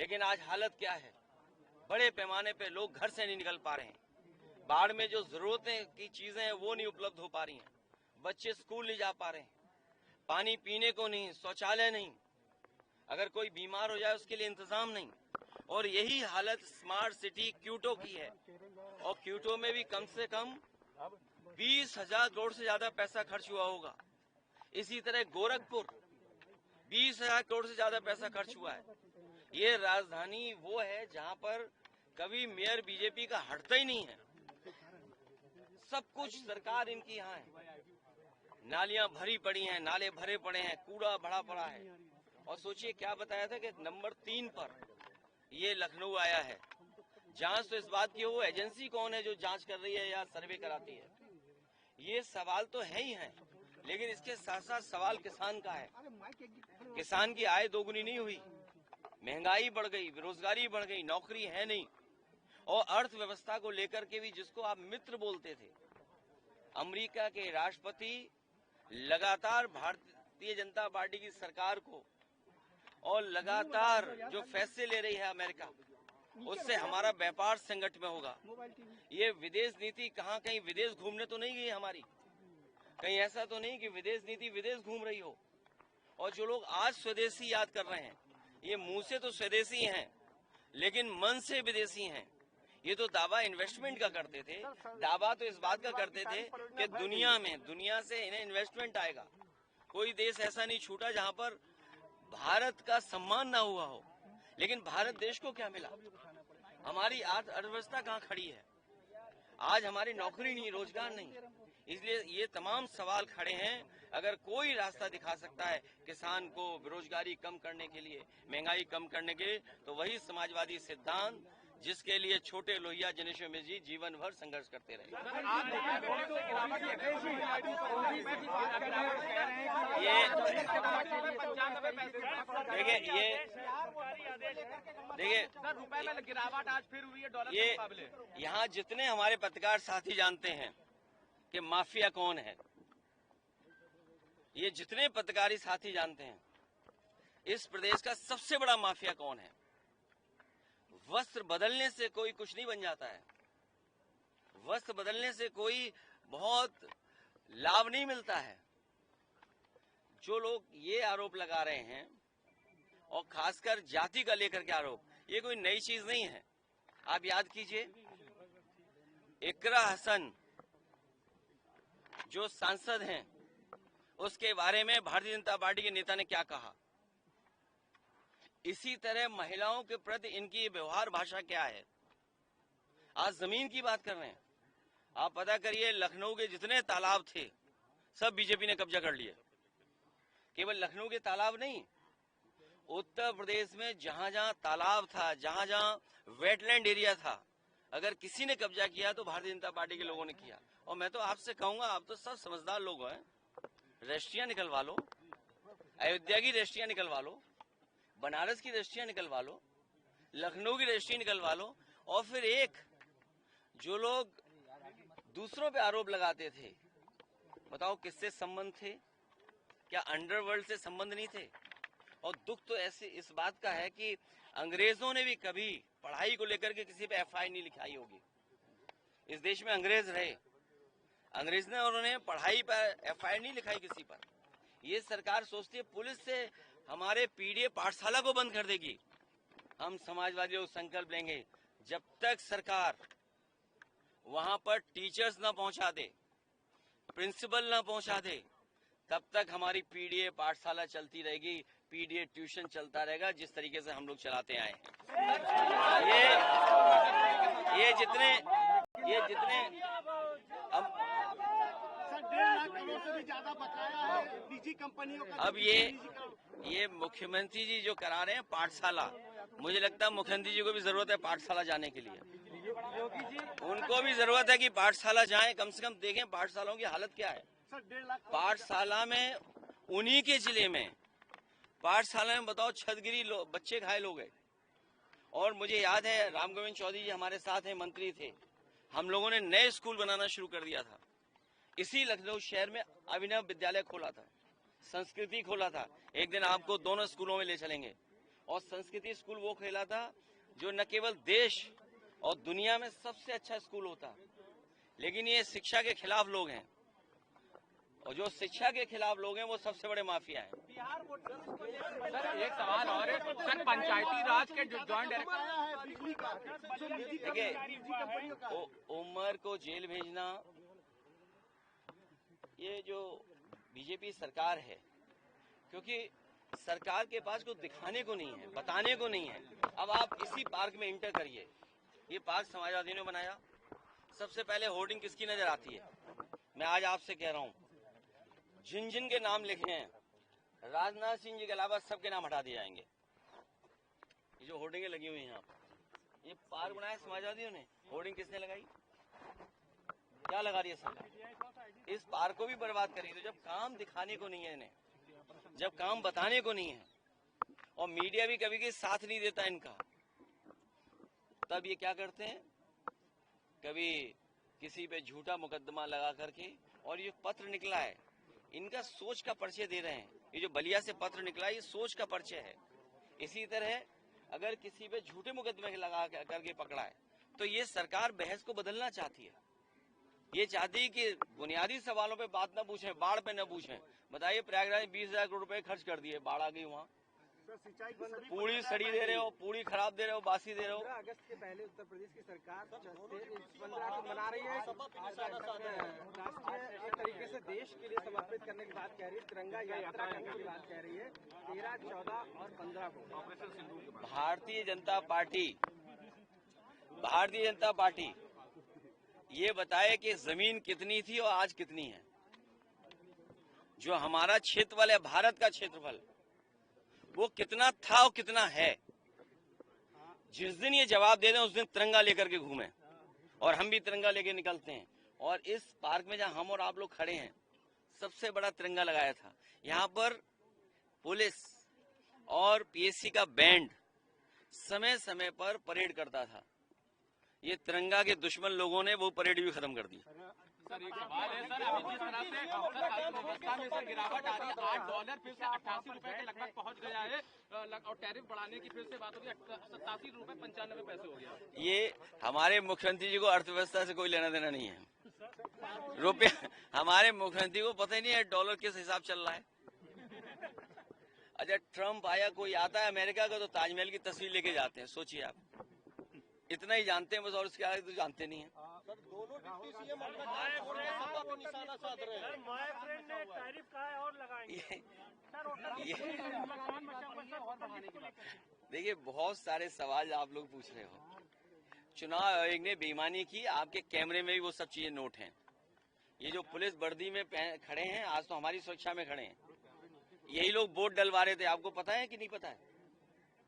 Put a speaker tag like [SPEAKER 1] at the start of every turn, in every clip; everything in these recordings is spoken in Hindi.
[SPEAKER 1] लेकिन आज हालत क्या है, बड़े पैमाने पे लोग घर से नहीं निकल पा रहे हैं। बाढ़ में जो जरूरतें की चीजें हैं वो नहीं उपलब्ध हो पा रही हैं। बच्चे स्कूल नहीं जा पा रहे हैं, पानी पीने को नहीं, शौचालय नहीं, अगर कोई बीमार हो जाए उसके लिए इंतजाम नहीं। और यही हालत स्मार्ट सिटी क्यूटो की है। और क्यूटो में भी कम से कम 20,000 करोड़ से ज्यादा पैसा खर्च हुआ होगा। इसी तरह गोरखपुर 20,000 करोड़ से ज्यादा पैसा खर्च हुआ है। ये राजधानी वो है जहां पर कभी मेयर बीजेपी का हटता ही नहीं है। सब कुछ सरकार इनकी यहाँ है। नालियां भरी पड़ी हैं, नाले भरे पड़े हैं, कूड़ा भरा पड़ा है। और सोचिए क्या बताया था कि नंबर 3 पर ये लखनऊ आया है। जांच तो इस बात की वो एजेंसी कौन है जो जांच कर रही है या सर्वे कराती है, ये सवाल तो है ही है। लेकिन इसके साथ साथ सवाल किसान का है। किसान की आय दोगुनी नहीं हुई, महंगाई बढ़ गई, बेरोजगारी बढ़ गई, नौकरी है नहीं। और अर्थव्यवस्था को लेकर के भी जिसको आप मित्र बोलते थे, अमेरिका के राष्ट्रपति लगातार भारतीय जनता पार्टी की सरकार को और लगातार जो फैसले ले रही है अमेरिका, उससे हमारा व्यापार संकट में होगा। ये विदेश नीति कहाँ कहीं विदेश घूमने तो नहीं गई हमारी, कहीं ऐसा तो नहीं कि विदेश नीति विदेश घूम रही हो। और जो लोग आज स्वदेशी याद कर रहे हैं, ये मुंह से तो स्वदेशी हैं लेकिन मन से विदेशी हैं। ये तो दावा इन्वेस्टमेंट का करते थे, दावा तो इस बात का करते थे कि दुनिया से इन्हें इन्वेस्टमेंट आएगा। कोई देश ऐसा नहीं छूटा जहां पर भारत का सम्मान ना हुआ हो। लेकिन भारत देश को क्या मिला? हमारी अर्थव्यवस्था कहाँ खड़ी है? आज हमारी नौकरी नहीं, रोजगार नहीं। इसलिए ये तमाम सवाल खड़े हैं। अगर कोई रास्ता दिखा सकता है किसान को बेरोजगारी कम करने के लिए, महंगाई कम करने के लिए, तो वही समाजवादी सिद्धांत जिसके लिए छोटे लोहिया जनेश्वर मिश्र जी जीवन भर संघर्ष करते रहे। देखिए रुपए में गिरावट आज फिर हुई है डॉलर के मुकाबले। यहाँ जितने हमारे पत्रकार साथी जानते हैं कि माफिया कौन है, ये जितने पत्रकारी साथी जानते हैं इस प्रदेश का सबसे बड़ा माफिया कौन है। वस्त्र बदलने से कोई कुछ नहीं बन जाता है, वस्त्र बदलने से कोई बहुत लाभ नहीं मिलता है। जो लोग ये आरोप लगा रहे हैं और खासकर जाति का लेकर के आरोप, ये कोई नई चीज नहीं है। आप याद कीजिए, इकरा हसन जो सांसद हैं, उसके बारे में भारतीय जनता पार्टी के नेता ने क्या कहा। इसी तरह महिलाओं के प्रति इनकी व्यवहार भाषा क्या है। आज जमीन की बात कर रहे हैं। आप पता करिए, लखनऊ के जितने तालाब थे सब बीजेपी ने कब्जा कर लिए। केवल लखनऊ के तालाब नहीं, उत्तर प्रदेश में जहां जहां तालाब था, जहां जहां वेटलैंड एरिया था, अगर किसी ने कब्जा किया तो भारतीय जनता पार्टी के लोगों ने किया। और मैं तो आपसे कहूंगा, आप तो सब समझदार लोग हैं, रजिस्ट्रियां निकलवा लो, अयोध्या की रजिस्ट्रियां निकलवा लो, बनारस की रजिस्ट्रियां निकलवा लो, लखनऊ की रजिस्ट्री निकलवा लो। और फिर एक जो लोग दूसरों पे आरोप लगाते थे, बताओ किससे संबंध थे? क्या अंडरवर्ल्ड से संबंध नहीं थे? और दुख तो ऐसे इस बात का है कि अंग्रेजों ने भी कभी पढ़ाई को लेकर के किसी पे एफआईआर नहीं लिखाई होगी। इस देश में अंग्रेज रहे, अंग्रेज ने और उन्हें पढ़ाई पर एफआईआर नहीं लिखाई किसी पर। ये सरकार सोचती है पुलिस से हमारे पीडीए पाठशाला को बंद कर देगी। हम समाजवादी लोग संकल्प लेंगे, जब तक सरकार वहां पर टीचर्स न पहुंचा दे, प्रिंसिपल न पहुंचा दे, तब तक हमारी पीडीए पाठशाला चलती रहेगी, पीडीए ट्यूशन चलता रहेगा, जिस तरीके से हम लोग चलाते आए हैं। ये जितने अब
[SPEAKER 2] 1.5 लाख करोड़ से भी ज्यादा बकाया है निजी कंपनियों का।
[SPEAKER 1] अब ये मुख्यमंत्री जी जो करा रहे हैं पाठशाला, मुझे लगता है मुख्यमंत्री जी को भी जरूरत है पाठशाला जाने के लिए। उनको भी जरूरत है कि पाठशाला जाएं, कम से कम देखें पाठशालाओं की हालत क्या है। पाठशाला में उन्हीं के जिले में पाठशाला में बताओ छतगिरी बच्चे घायल हो गए। और मुझे याद है राम गोविंद चौधरी जी हमारे साथ हैं, मंत्री थे, हम लोगों ने नए स्कूल बनाना शुरू कर दिया था। इसी लखनऊ शहर में अभिनव विद्यालय खोला था, संस्कृति खोला था। एक दिन आपको दोनों स्कूलों में ले चलेंगे। और संस्कृति स्कूल वो खेला था जो न केवल देश और दुनिया में सबसे अच्छा स्कूल होता, लेकिन ये शिक्षा के खिलाफ लोग हैं, और जो शिक्षा के खिलाफ लोग हैं वो सबसे बड़े माफिया हैं।
[SPEAKER 3] सर एक सवाल और है सर, पंचायती राज के जॉइंट
[SPEAKER 1] देखिए, उमर को जेल भेजना, ये जो बीजेपी सरकार है, क्योंकि सरकार के पास कुछ दिखाने को नहीं है, बताने को नहीं है। अब आप इसी पार्क में इंटर करिए, ये पार्क समाजवादियों ने बनाया। सबसे पहले होर्डिंग किसकी नजर आती है? मैं आज आपसे कह रहा हूँ, जिन जिन के नाम लिखे हैं, राजनाथ सिंह जी के अलावा सबके नाम हटा दिए जाएंगे। ये जो होर्डिंगें लगी हुई हैं यहाँ, ये पार्क बनाया समाजवादियों ने, होर्डिंग किसने लगाई? क्या लगा रही है सरकार? इस पार्क को भी बर्बाद करेंगे। तो जब काम दिखाने को नहीं है इन्हें, जब काम बताने को नहीं है, और मीडिया भी कभी कभी साथ नहीं देता इनका, तब ये क्या करते हैं, कभी किसी पे झूठा मुकदमा लगा करके, और ये पत्र निकला है, इनका सोच का परिचय दे रहे हैं। ये जो बलिया से पत्र निकला है, ये सोच का परिचय है। इसी तरह अगर किसी पे झूठे मुकदमे लगा करके पकड़ा है, तो ये सरकार बहस को बदलना चाहती है। ये चाहती है कि बुनियादी सवालों पे बात न पूछें, बाढ़ पे न पूछें। बताइए, प्रयागराज में 20,000 करोड़ रुपए खर्च कर दिए, बाढ़ आ गई वहाँ, पूरी सड़ी दे रहे हो, पूरी खराब दे रहे हो, बासी दे रहे हो।
[SPEAKER 4] 15 अगस्त के पहले उत्तर प्रदेश की सरकार 15 को मना रही है, राष्ट्रीय एक तरीके से देश के लिए समर्पित करने की बात कह रही है, तिरंगा यात्रा करने की बात कह रही है 13, 14 और 15 को। ऑपरेशन सिंदूर के बाद
[SPEAKER 1] भारतीय जनता पार्टी ये बताए कि जमीन कितनी थी और आज कितनी है। जो हमारा क्षेत्रफल है, भारत का क्षेत्रफल, वो कितना था और कितना है। जिस दिन ये जवाब दे दें उस दिन तिरंगा लेकर के घूमें, और हम भी तिरंगा लेके निकलते हैं। और इस पार्क में जहां हम और आप लोग खड़े हैं, सबसे बड़ा तिरंगा लगाया था। यहाँ पर पुलिस और पीएससी का बैंड समय समय पर परेड करता था। ये तिरंगा के दुश्मन लोगों ने वो परेड भी खत्म कर दी।
[SPEAKER 3] सर एक सवाल है सर, अभी जिस तरह से अर्थव्यवस्था में सर गिरावट आ रही है, $8 फिर से 88 रुपए के लगभग पहुंच गया है, और टैरिफ बढ़ाने की फिर से बात हो रही है, 87 रुपए 95 पैसे हो गया।
[SPEAKER 1] ये हमारे मुख्यमंत्री जी को अर्थव्यवस्था से कोई लेना देना नहीं है। रुपया हमारे मुख्यमंत्री को पता ही नहीं है डॉलर किस हिसाब चल रहा है। अच्छा, ट्रम्प आया, कोई आता है अमेरिका का तो ताजमहल की तस्वीर लेके जाते हैं। सोचिए आप, इतना ही जानते हैं बस, और उसके आगे तो जानते नहीं है। देखिए, बहुत सारे सवाल आप लोग पूछ रहे हो। चुनाव आयोग ने बेईमानी की, आपके कैमरे में भी वो सब चीजें नोट हैं। ये जो पुलिस वर्दी में खड़े हैं, आज तो हमारी सुरक्षा में खड़े हैं, यही लोग वोट डलवा रहे थे। आपको पता है कि नहीं पता है?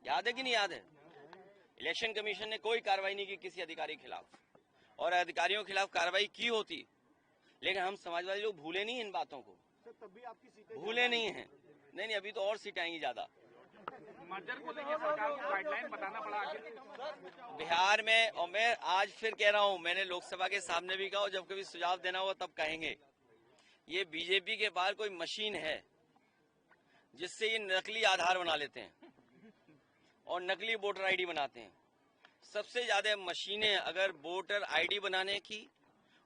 [SPEAKER 1] याद है कि नहीं याद है? इलेक्शन कमीशन ने कोई कार्रवाई नहीं की किसी अधिकारी के खिलाफ, और अधिकारियों के खिलाफ कार्रवाई की होती, लेकिन हम समाजवादी लोग भूले नहीं इन बातों को,
[SPEAKER 2] तब भी आपकी सीटें
[SPEAKER 1] भूले नहीं है। नहीं, अभी तो और सीटें आएंगी ज्यादा।
[SPEAKER 3] मर्जर को लेकर सरकार को गाइडलाइन बताना पड़ा
[SPEAKER 1] बिहार में। और मैं आज फिर कह रहा हूं, मैंने लोकसभा के सामने भी कहा, और जब कभी सुझाव देना होगा तब कहेंगे, ये बीजेपी के पास कोई मशीन है जिससे ये नकली आधार बना लेते हैं और नकली वोटर आईडी बनाते हैं। सबसे ज्यादा मशीनें अगर वोटर आईडी बनाने की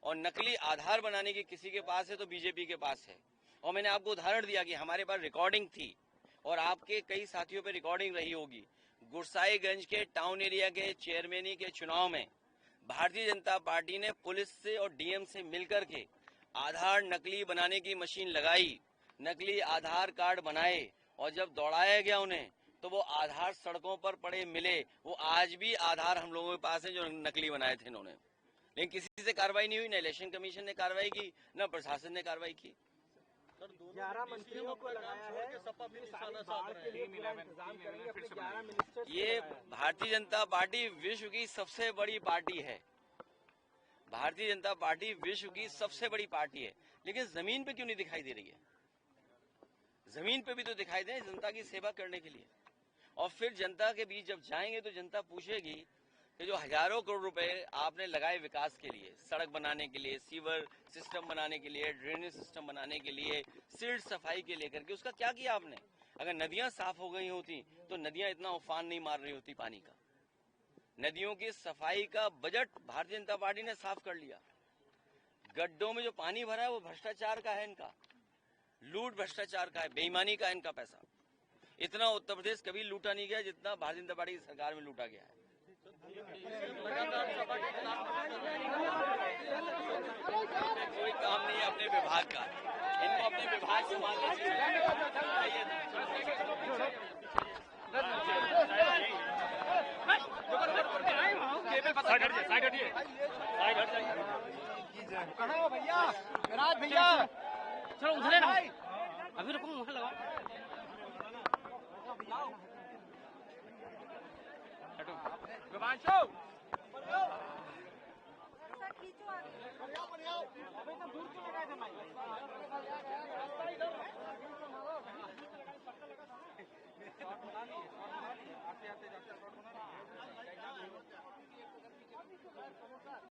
[SPEAKER 1] और नकली आधार बनाने की किसी के पास है तो बीजेपी के पास है। और मैंने आपको उदाहरण दिया कि हमारे पास रिकॉर्डिंग थी, और आपके कई साथियों पे रिकॉर्डिंग रही होगी। गुरसाईगंज के टाउन एरिया के चेयरमैनी के चुनाव में भारतीय जनता पार्टी ने पुलिस से और डीएम से मिलकर के आधार नकली बनाने की मशीन लगाई, नकली आधार कार्ड बनाए, और जब दौड़ाया गया उन्हें तो वो आधार सड़कों पर पड़े मिले। वो आज भी आधार हम लोगों के पास है जो नकली बनाए थे इन्होंने, लेकिन किसी से कार्रवाई नहीं हुई। न इलेक्शन कमीशन ने कार्रवाई की, न प्रशासन ने कार्रवाई की।
[SPEAKER 4] 11 मंत्रियों को लगाया है, इंतजाम करेंगे अपने 11 मिनिस्टर।
[SPEAKER 1] ये भारतीय जनता पार्टी विश्व की सबसे बड़ी पार्टी है। भारतीय जनता पार्टी विश्व की सबसे बड़ी पार्टी है, लेकिन जमीन पे क्यों नहीं दिखाई दे रही है? जमीन पे भी तो दिखाई दे, जनता की सेवा करने के लिए। और फिर जनता के बीच जब जाएंगे तो जनता पूछेगी कि जो हजारों करोड़ रुपए आपने लगाए विकास के लिए, सड़क बनाने के लिए, सीवर सिस्टम बनाने के लिए, ड्रेनेज सिस्टम बनाने के लिए, सिल्ट सफाई के लेकर के, उसका क्या किया आपने? अगर नदियां साफ हो गई होती तो नदियां इतना उफान नहीं मार रही होती पानी का। नदियों की सफाई का बजट भारतीय जनता पार्टी ने साफ कर लिया। गड्ढों में जो पानी भरा है वो भ्रष्टाचार का है, इनका लूट भ्रष्टाचार का है, बेईमानी का है इनका पैसा। इतना उत्तर प्रदेश कभी लूटा नहीं गया जितना भारतीय जनता पार्टी की सरकार में लूटा गया है। कोई काम नहीं है अपने विभाग का, इनको अपने विभाग संभालना चाहिए।
[SPEAKER 4] भैया विराज भैया
[SPEAKER 3] चलो उधर ना, अभी रुको वहाँ लगाओ। विभांशु